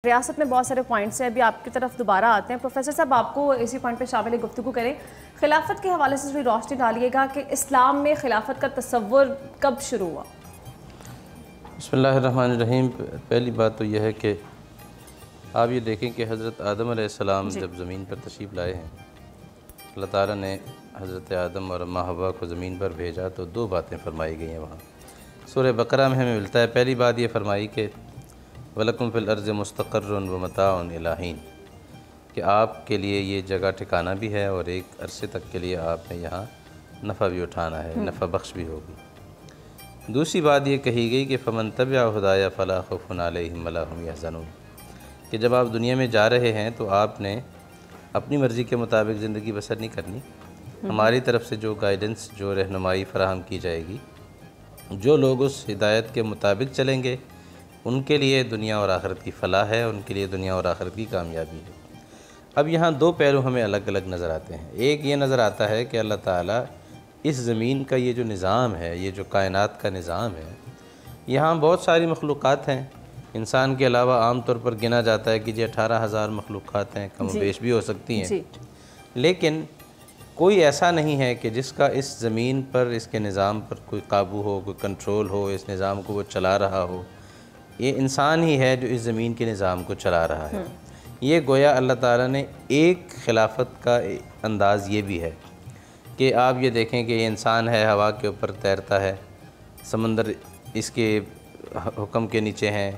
रियासत में बहुत सारे पॉइंट्स हैं, अभी आपकी तरफ दोबारा आते हैं। प्रोफेसर साहब, आपको इसी पॉइंट पे शामिल गुफ्तगू करें। खिलाफत के हवाले से थोड़ी रोशनी डालिएगा कि इस्लाम में खिलाफत का तसव्वुर कब शुरू हुआ। बिस्मिल्लाहिर्रहमानिर्रहीम। पहली बात तो यह है कि आप ये देखें कि हज़रत आदम अलैहिस्सलाम जब ज़मीन पर तशरीफ़ लाए हैं, अल्लाह ताला ने हज़रत आदम और अम्मा हव्वा को ज़मीन पर भेजा तो दो बातें फरमाई गई हैं वहाँ। सूरह बकरा में हमें मिलता है, पहली बात ये फरमाई कि वलकुम फ़िल अर्ज़ मुस्तक़र्रुन व मताउन इला हीन, कि आपके लिए ये जगह ठिकाना भी है और एक अरसे तक के लिए आपने यहाँ नफ़ा भी उठाना है, नफ़ा बख्श भी होगी। दूसरी बात ये कही गई कि फ़मन तबिअ हुदाया फ़ला खौफ़ुन अलैहिम वला हुम यहज़नून, कि जब आप दुनिया में जा रहे हैं तो आपने अपनी मर्ज़ी के मुताबिक ज़िंदगी बसर नहीं करनी। हमारी तरफ से जो गाइडेंस, जो रहनुमाई फ़राहम की जाएगी, जो लोग उस हिदायत के मुताबिक चलेंगे उनके लिए दुनिया और आखिरत की फ़लाह है, उनके लिए दुनिया और आखिरत की कामयाबी है। अब यहाँ दो पहलू हमें अलग अलग नज़र आते हैं। एक ये नज़र आता है कि अल्लाह ताला इस ज़मीन का ये जो निज़ाम है, ये जो कायनात का निज़ाम है, यहाँ बहुत सारी मखलूक़ात हैं। इंसान के अलावा आम तौर पर गिना जाता है कि जी 18,000 मखलूक़ात हैं, कम बेश भी हो सकती हैं, लेकिन कोई ऐसा नहीं है कि जिसका इस ज़मीन पर, इसके निज़ाम पर कोई काबू हो, कोई कंट्रोल हो, इस निज़ाम को वो चला रहा हो। ये इंसान ही है जो इस ज़मीन के निज़ाम को चला रहा है। ये गोया अल्लाह ताला ने एक खिलाफत का अंदाज़ ये भी है कि आप ये देखें कि ये इंसान है, हवा के ऊपर तैरता है, समंदर इसके हुक्म के नीचे हैं।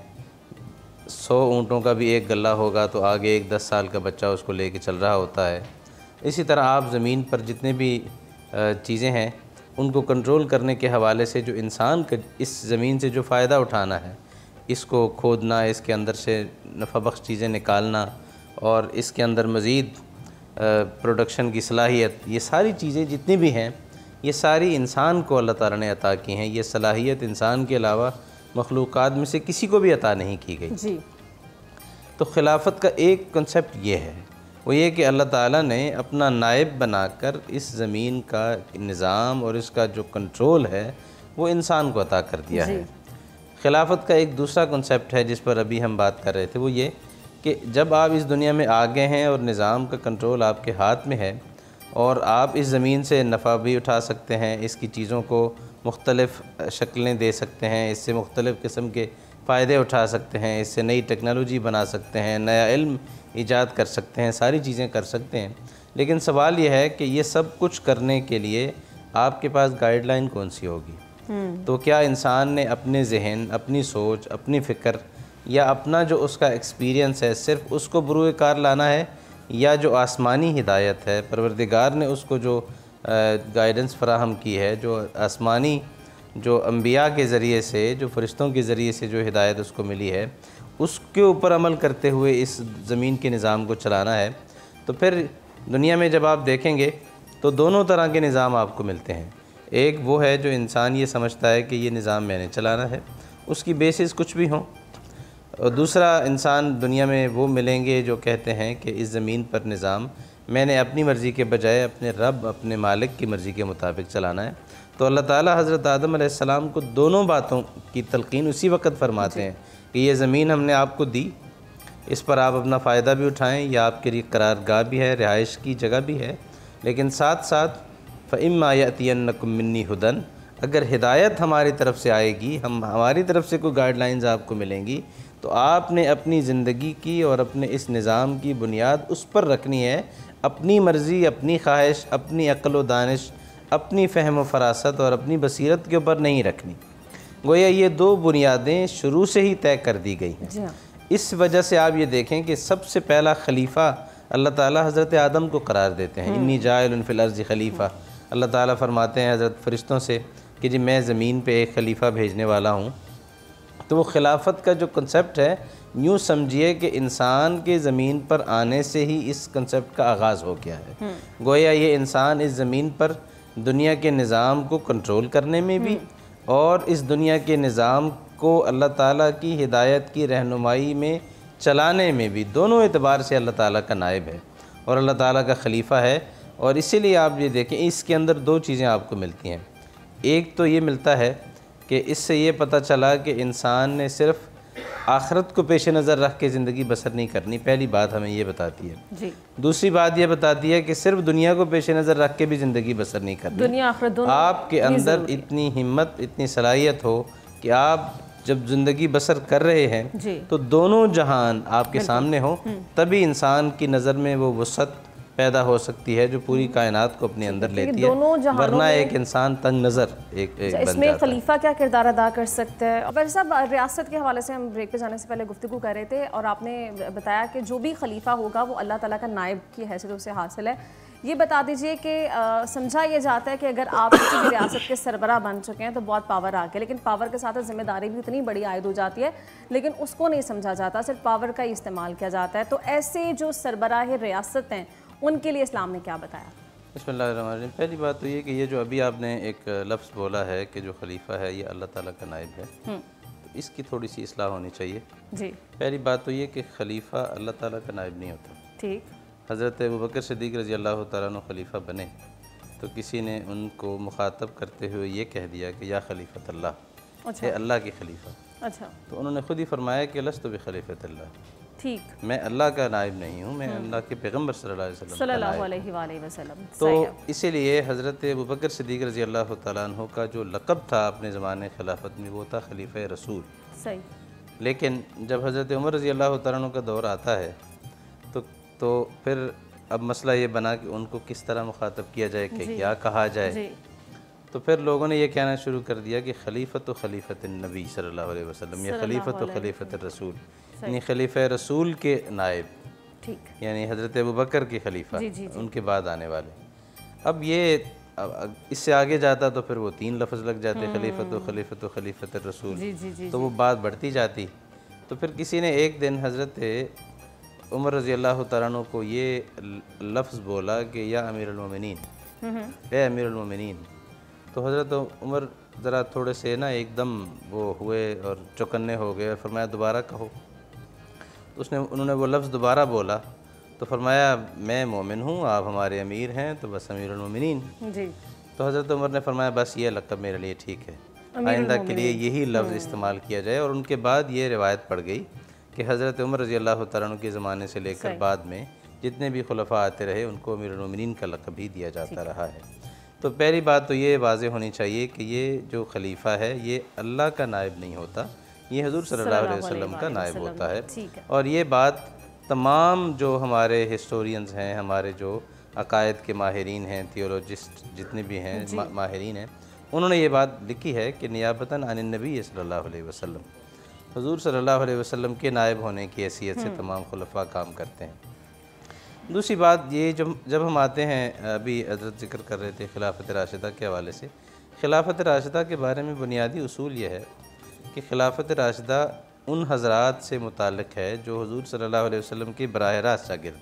100 ऊँटों का भी एक गला होगा तो आगे एक 10 साल का बच्चा उसको लेके चल रहा होता है। इसी तरह आप ज़मीन पर जितने भी चीज़ें हैं उनको कंट्रोल करने के हवाले से जो इंसान का इस ज़मीन से जो फ़ायदा उठाना है, इसको खोदना, इसके अंदर से नफ़ा बख्श चीज़ें निकालना और इसके अंदर मज़ीद प्रोडक्शन की सलाहियत, ये सारी चीज़ें जितनी भी हैं, ये सारी इंसान को अल्लाह ताला ने अता की हैं। ये सलाहियत इंसान के अलावा मखलूक़ात में से किसी को भी अता नहीं की गई जी। तो खिलाफत का एक कंसेप्ट ये है, वो ये कि अल्लाह ताला ने अपना नायब बनाकर इस ज़मीन का निज़ाम और इसका जो कंट्रोल है वो इंसान को अता कर दिया है। खिलाफत का एक दूसरा कंसेप्ट है जिस पर अभी हम बात कर रहे थे, वो ये कि जब आप इस दुनिया में आ गए हैं और निज़ाम का कंट्रोल आपके हाथ में है और आप इस ज़मीन से नफ़ा भी उठा सकते हैं, इसकी चीज़ों को मुख्तलिफ़ शक्लें दे सकते हैं, इससे मुख्तलिफ़ किस्म के फ़ायदे उठा सकते हैं, इससे नई टेक्नोलॉजी बना सकते हैं, नया इल्म ईजाद कर सकते हैं, सारी चीज़ें कर सकते हैं। लेकिन सवाल यह है कि ये सब कुछ करने के लिए आपके पास गाइडलाइन कौन सी होगी? तो क्या इंसान ने अपने जहन, अपनी सोच, अपनी फ़िक्र या अपना जो उसका एक्सपीरियंस है सिर्फ़ उसको बुरूए कार लाना है, या जो आसमानी हिदायत है, परवरदिगार ने उसको जो गाइडेंस फ़राहम की है, जो आसमानी जो अंबिया के ज़रिए से, जो फ़रिश्तों के ज़रिए से जो हिदायत उसको मिली है, उसके ऊपर अमल करते हुए इस ज़मीन के निज़ाम को चलाना है? तो फिर दुनिया में जब आप देखेंगे तो दोनों तरह के निज़ाम आपको मिलते हैं। एक वो है जो इंसान ये समझता है कि ये निज़ाम मैंने चलाना है, उसकी बेसिस कुछ भी हों, और दूसरा इंसान दुनिया में वो मिलेंगे जो कहते हैं कि इस ज़मीन पर निज़ाम मैंने अपनी मर्ज़ी के बजाय अपने रब, अपने मालिक की मर्ज़ी के मुताबिक चलाना है। तो अल्लाह ताला हज़रत आदम अलैहिस्सलाम को दोनों बातों की तलक़ीन उसी वक्त फरमाते हैं कि ये ज़मीन हमने आपको दी, इस पर आप अपना फ़ायदा भी उठाएँ, या आपके लिए करारगाह भी है, रिहाइश की जगह भी है, लेकिन साथ साथ फ़इम्मा यअतियन्नकुम मिन्नी हुदन, अगर हिदायत हमारी तरफ से आएगी, हमारी तरफ से कोई गाइडलाइंस आपको मिलेंगी, तो आपने अपनी ज़िंदगी की और अपने इस निज़ाम की बुनियाद उस पर रखनी है। अपनी मर्ज़ी, अपनी ख्वाहिश, अपनी अक्ल व दानिश, अपनी फ़हम व फ़रासत और अपनी बसीरत के ऊपर नहीं रखनी। गोया ये दो बुनियादें शुरू से ही तय कर दी गई हैं। इस वजह से आप ये देखें कि सबसे पहला खलीफा अल्लाह ताला हज़रत आदम को करार देते हैं। इन्नी जाइलुन फिल अर्ज़ि खलीफ़ा। अल्लाह ताला फरमाते हैं हज़रत फ़रिश्तों से कि जी मैं ज़मीन पे एक खलीफा भेजने वाला हूँ। तो वो खिलाफत का जो कंसेप्ट है, यूँ समझिए कि इंसान के ज़मीन पर आने से ही इस कंसेप्ट का आगाज़ हो गया है। गोया ये इंसान इस ज़मीन पर दुनिया के निज़ाम को कंट्रोल करने में भी और इस दुनिया के निज़ाम को अल्लाह ताला की हिदायत की रहनुमाई में चलाने में भी, दोनों एतबार से अल्लाह ताला का नायब है और अल्लाह ताला का खलीफा है। और इसीलिए आप ये देखें, इसके अंदर दो चीज़ें आपको मिलती हैं। एक तो ये मिलता है कि इससे ये पता चला कि इंसान ने सिर्फ़ आखिरत को पेश नज़र रख के ज़िंदगी बसर नहीं करनी, पहली बात हमें ये बताती है जी। दूसरी बात ये बताती है कि सिर्फ दुनिया को पेश नज़र रख के भी ज़िंदगी बसर नहीं करनी। दुनिया आखिरत दोनों आपके अंदर इतनी हिम्मत, इतनी सलाहियत हो कि आप जब ज़िंदगी बसर कर रहे हैं तो दोनों जहान आपके सामने हो, तभी इंसान की नज़र में वो वसअत पैदा हो सकती है जो पूरी कायनात को अपने अंदर लेती है, वरना एक इंसान तंग नज़र इसमें खलीफा क्या किरदार अदा कर सकता है? वैसे साहब, रियासत के हवाले से हम ब्रेक पे जाने से पहले गुफ्तगू कर रहे थे और आपने बताया कि जो भी खलीफा होगा वो अल्लाह ताला का नायब की हैसियत उसे हासिल है। ये बता दीजिए कि समझा ये जाता है कि अगर आप किसी भी रियासत के सरबराह बन चुके हैं तो बहुत पावर आ गया, लेकिन पावर के साथ जिम्मेदारी भी उतनी बड़ी आयद हो जाती है, लेकिन उसको नहीं समझा जाता, सिर्फ पावर का ही इस्तेमाल किया जाता है। तो ऐसे जो सरबराह रियासत हैं उनके लिए इस्लाम ने क्या बताया? बिस्मिल्लाहिर्रहमानिर्रहीम। पहली बात तो ये कि ये जो अभी आपने एक लफ्ज़ बोला है कि जो खलीफा है ये अल्लाह ताला का नायब है, तो इसकी थोड़ी सी इस्लाह होनी चाहिए जी। पहली बात तो ये कि खलीफा अल्लाह ताला का नायब नहीं होता। ठीक। हज़रत अबू बकर सिद्दीक़ रज़ी अल्लाह तआला अन्हु खलीफा बने तो किसी ने उनको मुखातब करते हुए ये कह दिया कि या खलीफत अल्लाह, अच्छा। है अल्लाह की खलीफा। अच्छा। तो उन्होंने खुद ही फरमाया कि लस्तु बिखलीफत अल्लाह, ठीक, मैं अल्लाह का नायब नहीं हूँ, मैं अल्लाह के पैगम्बर सल्लल्लाहु अलैहि वसल्लम। तो इसीलिए हज़रत अबू बकर सिद्दीक़ रज़ी अल्लाह तआला अन्हु का जो लक़ब था अपने ज़माने खिलाफत में वो था खलीफा रसूल। सही। लेकिन जब हज़रत उमर रज़ी अल्लाह तआला अन्हु का दौर आता है तो फिर अब मसला ये बना कि उनको किस तरह मुखातब किया जाए कि क्या कहा जाए। तो फिर लोगों ने ये कहना शुरू कर दिया कि खलीफत खलीफत नबी सल्लल्लाहु अलैहि वसल्लम या खलीफत खलीफत रसूल, यानी खलीफा रसूल के नायब, ठीक, यानी हज़रत अबू बकर के खलीफा, उनके बाद आने वाले। अब ये इससे आगे जाता तो फिर वो 3 लफ्ज़ लग जाते, खलीफत खलीफत रसूल, तो वो बात बढ़ती जाती। तो फिर किसी ने एक दिन हज़रत उमर रज़ी अल्लाह तआला अन्हु को ये लफ्ज़ बोला कि या अमीरुल मोमिनीन, ए अमीरुल मोमिनीन। तो हज़रत उमर ज़रा थोड़े से ना एकदम वो हुए और चौकन्ने हो गए और फरमाया दोबारा कहो। तो उन्होंने वो लफ्ज़ दोबारा बोला तो फरमाया मैं मोमिन हूँ, आप हमारे अमीर हैं, तो बस अमीरुल मोमिनीन जी। तो हज़रत उमर ने फरमाया बस ये लक़ब मेरे लिए ठीक है, आइंदा के लिए यही लफ्ज़ इस्तेमाल किया जाए। और उनके बाद ये रिवायत पड़ गई कि हज़रत उमर रज़ी अल्लाह तआला अन्हु के ज़माने से लेकर बाद में जितने भी खुलफा आते रहे उनको अमीरुल मोमिनीन का लक़ब ही दिया जाता रहा है। तो पहली बात तो ये वाज़ेह होनी चाहिए कि ये जो खलीफा है ये अल्लाह का नायब नहीं होता, ये हुज़ूर सल्लल्लाहु अलैहि वसल्लम का नायब होता है। और ये बात तमाम जो हमारे हिस्टोरियंस हैं, हमारे जो अकायद के माहिरीन हैं, थियोलॉजिस्ट जितने भी हैं माहिरीन हैं, उन्होंने ये बात लिखी है कि नियाबतन अन नबी सल्लल्लाहु अलैहि वसल्लम, हुज़ूर सल्लल्लाहु अलैहि वसल्लम के नायब होने की हैसियत से तमाम खुलफा काम करते हैं। दूसरी बात ये जब हम आते हैं, अभी हज़रत ज़िक्र कर रहे थे खिलाफत राशिदा के हवाले से, खिलाफत राशिदा के बारे में बुनियादी उसूल ये है कि खिलाफत राशिदा उन हज़रात से मुताल्लिक़ है जो हुज़ूर सल्लल्लाहु अलैहि वसल्लम की बराह रास्त शागिर्द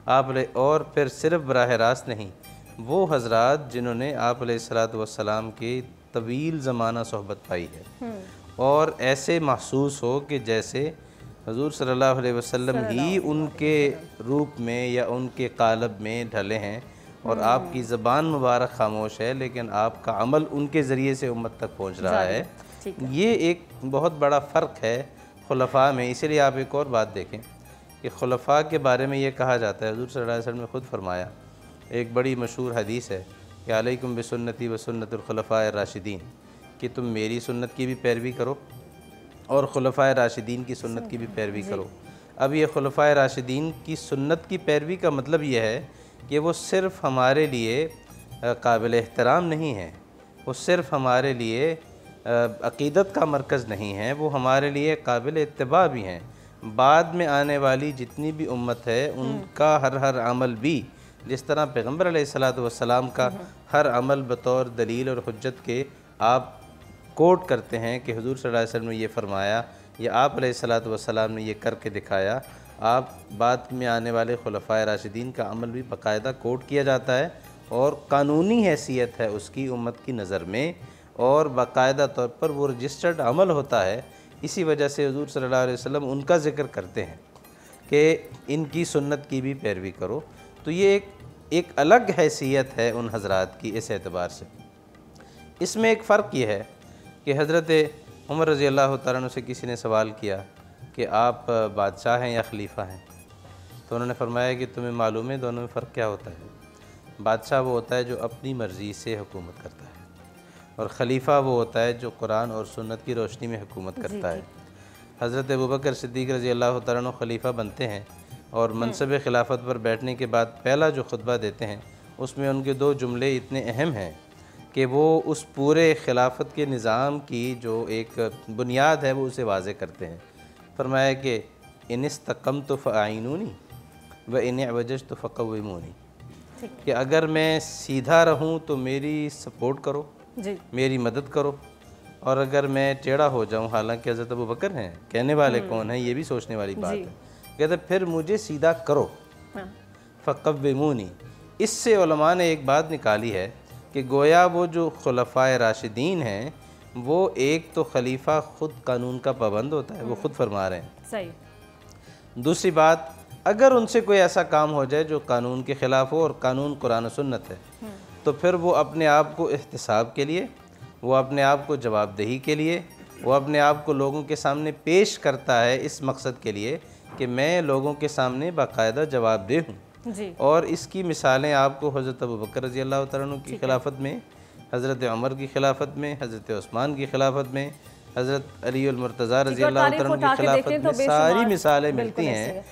आप, और फिर सिर्फ बराह रास्त नहीं, वो हज़रात जिन्होंने आप अलैहिस्सलातु वस्सलाम की तवील ज़माना सोहबत पाई है और ऐसे महसूस हो कि जैसे हुज़ूर सल्लल्लाहु अलैहि वसल्लम ही उनके रूप में या उनके कालब में ढले हैं और आपकी ज़बान मुबारक खामोश है लेकिन आपका अमल उनके ज़रिए से उम्मत तक पहुँच रहा है। ये एक बहुत बड़ा फ़र्क है खुलफ़ा में। इसीलिए आप एक और बात देखें कि खुलफ़ा के बारे में ये कहा जाता है, हुज़ूर सल्लल्लाहु अलैहि वसल्लम ने ख़ुद फरमाया, एक बड़ी मशहूर हदीस है कि अलैकुम बिसुन्नती व सुन्नतुल खुलफ़ाए राशिदीन, कि तुम मेरी सुन्नत की भी पैरवी करो और खुलफ़ाए राशिदीन की सुन्नत की भी पैरवी करो। अब ये खुलफ़ाए राशिदीन की सुन्नत की पैरवी का मतलब ये है कि वो सिर्फ़ हमारे लिए काबिल एहतराम नहीं है, वो सिर्फ़ हमारे लिए अक़ीदत का मरकज़ नहीं है, वो हमारे लिए काबिल इत्तिबा भी हैं। बाद में आने वाली जितनी भी उम्मत है उनका हर अमल भी, जिस तरह पैगम्बर अलैहिस्सलातु वस्सलाम का हर अमल बतौर दलील और हुज्जत के आप कोट करते हैं कि हुज़ूर सल्लल्लाहु अलैहि वसल्लम ने ये फ़रमाया या आप अलैहिस्सलातु वस्सलाम ने ये करके दिखाया, आप बाद में आने वाले खुलफ़ाए राशिदीन का अमल भी बाकायदा कोट किया जाता है और कानूनी हैसियत है उसकी उम्मत की नज़र में और बाकायदा तौर पर वो रजिस्टर्ड अमल होता है। इसी वजह से हुज़ूर सल्लल्लाहु अलैहि वसल्लम उनका ज़िक्र करते हैं कि इनकी सुन्नत की भी पैरवी करो। तो ये एक अलग हैसियत है उन हज़रात की इस एतबार से। इसमें एक फ़र्क ये है कि हज़रत उमर रज़ी अल्लाह तआला अन्हु से किसी ने सवाल किया कि आप बादशाह हैं या खलीफा हैं, तो उन्होंने फरमाया कि तुम्हें मालूम है दोनों में फ़र्क क्या होता है। बादशाह वो होता है जो अपनी मर्ज़ी से हुकूमत करता है, और ख़लीफ़ा वो होता है जो कुरान और सुन्नत की रोशनी में हुकूमत करता है। हज़रत अबू बकर सिद्दीक़ रज़ी अल्लाह तआला अन्हु खलीफा बनते हैं और मनसब खिलाफत पर बैठने के बाद पहला जो खुतबा देते हैं उसमें उनके दो जुमले इतने अहम हैं कि वो उस पूरे खिलाफत के निज़ाम की जो एक बुनियाद है वो उसे वाज़े करते हैं। फरमाया कि इनिस्तक़म तो फ़आइनूनी व इन अवजज तो फ़क़व्विमूनी, कि अगर मैं सीधा रहूं तो मेरी सपोर्ट करो जी, मेरी मदद करो, और अगर मैं टेढ़ा हो जाऊं, हालांकि हज़रत अबू बकर हैं, कहने वाले कौन हैं ये भी सोचने वाली बात है, कहते फिर मुझे सीधा करो, फ़क़व्विमूनी। इससे उलमा ने एक बात निकाली है कि गोया वो जो खुलफ़ाए राशिदीन हैं वो एक तो खलीफा ख़ुद कानून का पाबंद होता है, वो ख़ुद फरमा रहे हैं, सही। दूसरी बात, अगर उनसे कोई ऐसा काम हो जाए जो कानून के ख़िलाफ़ हो और कानून कुरान और सुन्नत है, तो फिर वो अपने आप को एहतिसाब के लिए, वो अपने आप को जवाबदेही के लिए, वो अपने आप को लोगों के सामने पेश करता है इस मकसद के लिए कि मैं लोगों के सामने बाकायदा जवाबदेह हूँ जी। और इसकी मिसालें आपको हज़रत अबू बकर रज़ी अल्लाह तआला अन्हु की खिलाफत में, हज़रत उमर की खिलाफत में, हज़रत उस्मान की खिलाफत में, हज़रत अली अल मुर्तज़ा रज़ी अल्लाह तआला अन्हु की खिलाफत में सारी मिसालें मिलती हैं